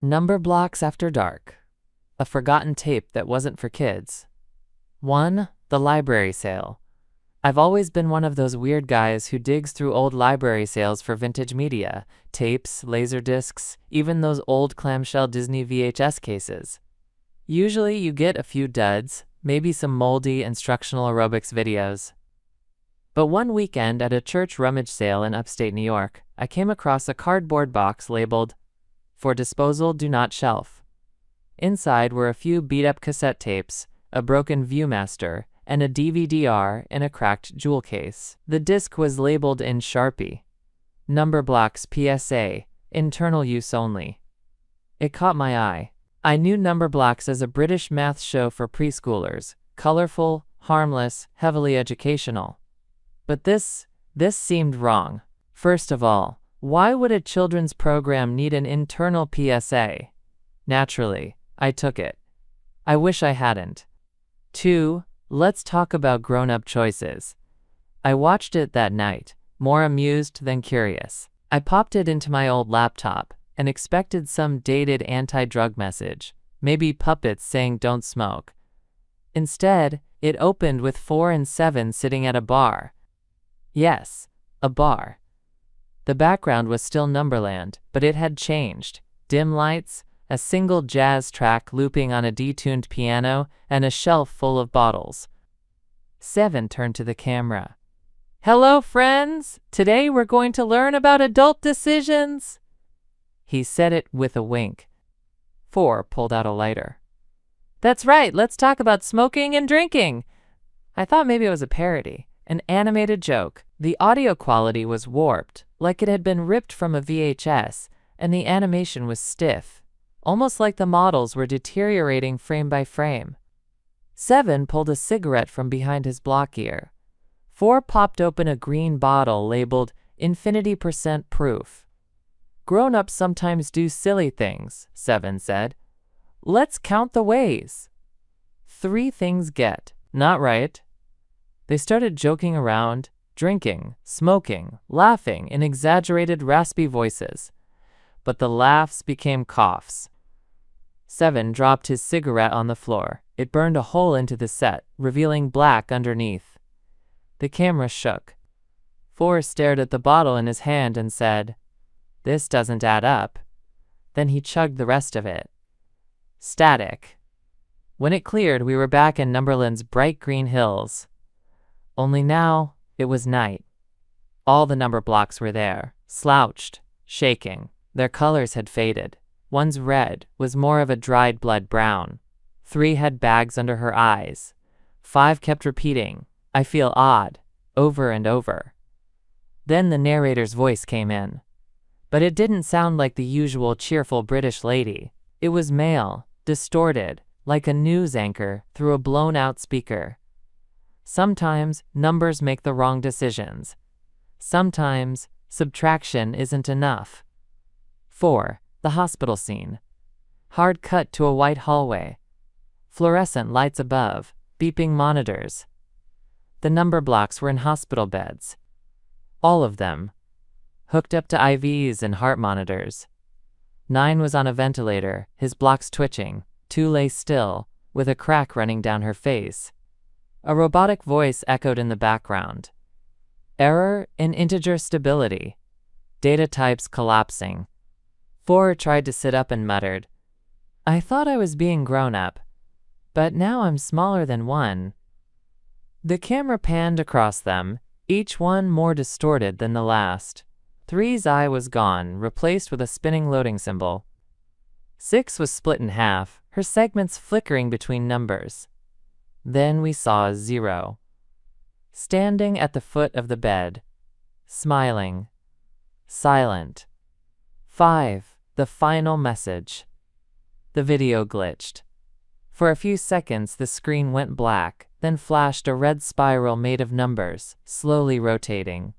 Numberblocks After Dark. A forgotten tape that wasn't for kids. 1. The library sale. I've always been one of those weird guys who digs through old library sales for vintage media, tapes, laserdiscs, even those old clamshell Disney VHS cases. Usually you get a few duds, maybe some moldy instructional aerobics videos. But one weekend at a church rummage sale in upstate New York, I came across a cardboard box labeled, "For disposal, do not shelf." Inside were a few beat-up cassette tapes, a broken Viewmaster, and a DVD-R in a cracked jewel case. The disc was labeled in Sharpie, "Numberblocks PSA, internal use only." It caught my eye. I knew Numberblocks as a British math show for preschoolers, colorful, harmless, heavily educational. But this seemed wrong. First of all, why would a children's program need an internal PSA? Naturally, I took it. I wish I hadn't. 2. Let's talk about grown-up choices. I watched it that night, more amused than curious. I popped it into my old laptop and expected some dated anti-drug message, maybe puppets saying don't smoke. Instead, it opened with 4 and 7 sitting at a bar. Yes, a bar. The background was still Numberland, but it had changed. Dim lights, a single jazz track looping on a detuned piano, and a shelf full of bottles. 7 turned to the camera. "Hello, friends! Today we're going to learn about adult decisions." He said it with a wink. 4 pulled out a lighter. "That's right, let's talk about smoking and drinking." I thought maybe it was a parody, an animated joke. The audio quality was warped, like it had been ripped from a VHS, and the animation was stiff, almost like the models were deteriorating frame by frame. 7 pulled a cigarette from behind his block ear. 4 popped open a green bottle labeled Infinity% Proof. "Grown-ups sometimes do silly things," 7 said. "Let's count the ways. 3 things get not right." They started joking around, drinking, smoking, laughing in exaggerated raspy voices. But the laughs became coughs. 7 dropped his cigarette on the floor. It burned a hole into the set, revealing black underneath. The camera shook. 4 stared at the bottle in his hand and said, "This doesn't add up." Then he chugged the rest of it. Static. When it cleared, we were back in Numberland's bright green hills. Only now, it was night. All the Numberblocks were there, slouched, shaking. Their colors had faded. One's red was more of a dried blood brown. 3 had bags under her eyes. 5 kept repeating, "I feel odd," over and over. Then the narrator's voice came in. But it didn't sound like the usual cheerful British lady. It was male, distorted, like a news anchor through a blown-out speaker. Sometimes numbers make the wrong decisions. Sometimes subtraction isn't enough. 4. The hospital scene. Hard cut to a white hallway. Fluorescent lights above, beeping monitors. The Numberblocks were in hospital beds. All of them. Hooked up to IVs and heart monitors. 9 was on a ventilator, his blocks twitching. 2 lay still, with a crack running down her face. A robotic voice echoed in the background. "Error in integer stability. Data types collapsing." 4 tried to sit up and muttered, "I thought I was being grown up, but now I'm smaller than 1. The camera panned across them, each one more distorted than the last. 3's eye was gone, replaced with a spinning loading symbol. 6 was split in half, her segments flickering between numbers. Then we saw a 0. Standing at the foot of the bed. Smiling. Silent. 5. The final message. The video glitched. For a few seconds the screen went black, then flashed a red spiral made of numbers, slowly rotating.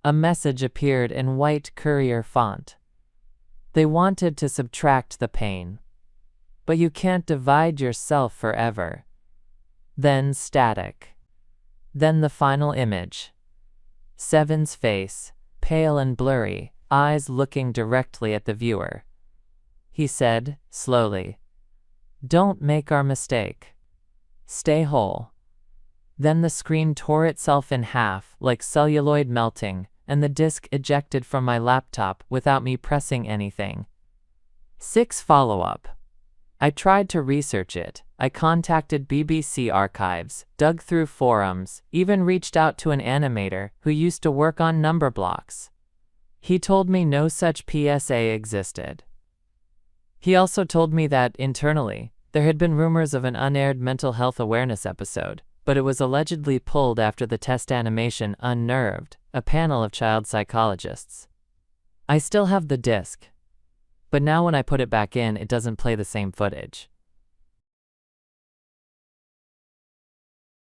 A message appeared in white courier font. They wanted to subtract the pain. But you can't divide yourself forever. Then static. Then the final image. 7's face, pale and blurry, eyes looking directly at the viewer. he said, slowly. Don't make our mistake. Stay whole. Then the screen tore itself in half, like celluloid melting, and the disk ejected from my laptop without me pressing anything. 6. Follow-up. I tried to research it. I contacted BBC archives, dug through forums, even reached out to an animator who used to work on Numberblocks. He told me no such PSA existed. He also told me that, internally, there had been rumors of an unaired mental health awareness episode, but it was allegedly pulled after the test animation unnerved a panel of child psychologists. I still have the disc, but now when I put it back in, it doesn't play the same footage.